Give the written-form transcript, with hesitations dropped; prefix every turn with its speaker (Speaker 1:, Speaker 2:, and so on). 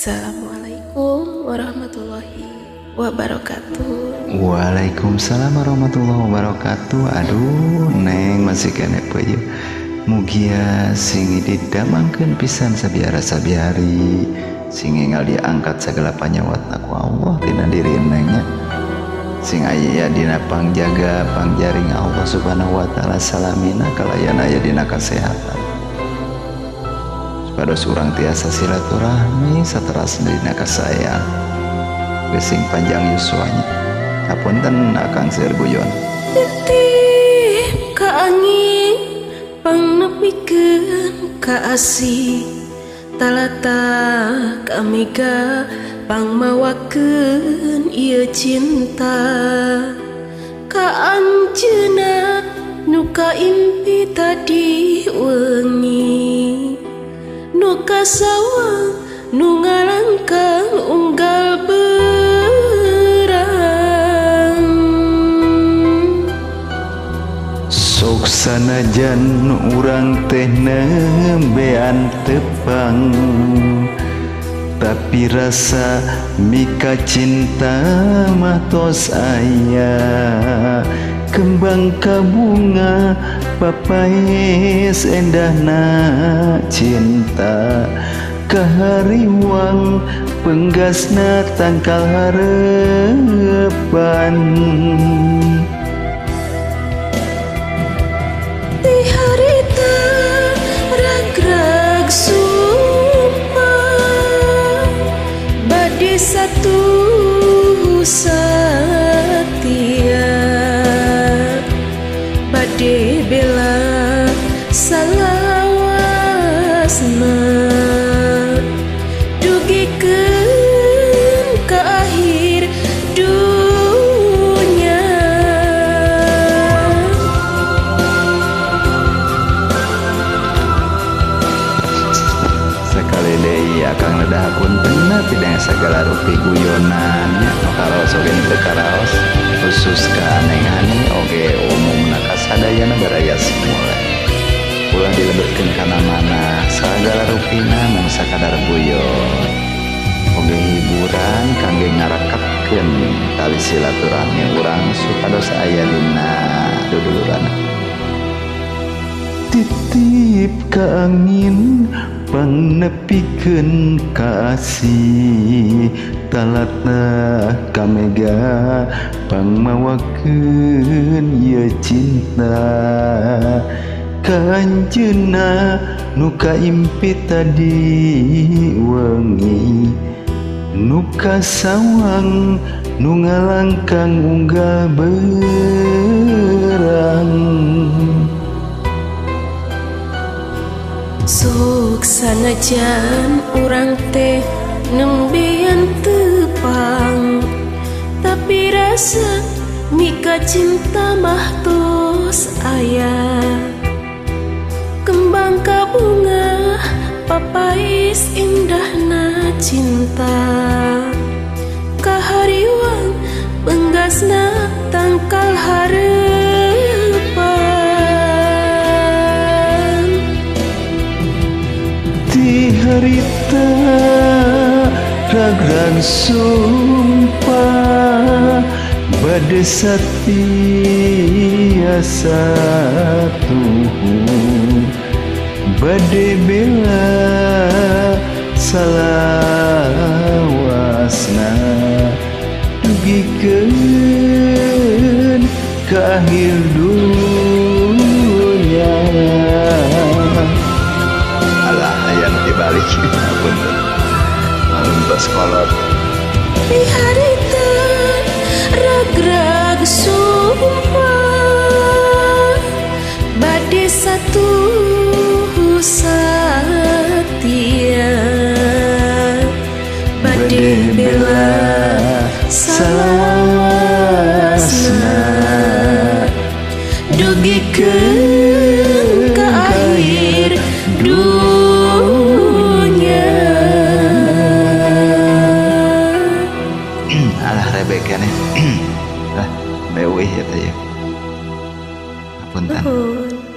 Speaker 1: Assalamualaikum warahmatullahi wabarakatuh.
Speaker 2: Waalaikumsalam warahmatullahi wabarakatuh. Aduh, Neng masih kene peuyeum. Mugia sing didamangkeun pisan sabiara-sabiari, sing enggal diangkat segala panyawatna ku Allah tina diri Nengnya. Sing aya dina pangjaga pangjaring Allah Subhanahu wa taala salamina kalayan aya dina kasehatan. Pada surang tiasa silaturahmi sateras dina kasayang gesing panjang yuswanya apunten akang seueur guyon
Speaker 1: Titip ka angin pangnepikeun ka asih talata kamega pangmawakeun ieu cinta ka anjeunna nu kaimpi tadi wengi nu kasawang nu ngalangkang unggal berang
Speaker 2: sok sanajan urang teh nembean tepang tapi rasa mika cinta mah tos aya kembang ka bunga papais endahna cinta kahariwang penggasna tangkal harepan
Speaker 1: di harita ragrag sumpah bade satu satia bade bela salawasna dugikeun ka akhir dunya
Speaker 2: sekali deui akang nedahapuntenna tidak sagala rupi guyonannya kalau sogen teu karaos khusus ka aneh-aneh oge umumna kasadayana baraya semula ulah dilebetkeun kana mana sagala rupina mung sakadar guyon oge hiburan kangge ngarakepkeun tali silaturahmi urang supados aya dina duduluran titip ka angin pangnepikeun ka asih talatna kamega pangmawakeun ieu cinta ka anjeunna nu kaimpi tadi wengi nu kasawang nu ngalangkang unggal berang
Speaker 1: sok sanajan urang teh nembean tepang tapi rasa mika cinta mah tos aya kembang ka bunga papais indahna cinta kahariwang penggasna tangkal harepan
Speaker 2: ti harita ragrag sumpah bade satia satu bade bela salawasna dugikeun ka akhir dunya alah aya nu dibalik punten aluntos kolot
Speaker 1: di harita ragrag sumpah bade satu satia bade bela salawasna dugikeun ka akhir dunya
Speaker 2: alah rebek keneh lah meweh ya teh ya apunten
Speaker 1: Nuhun.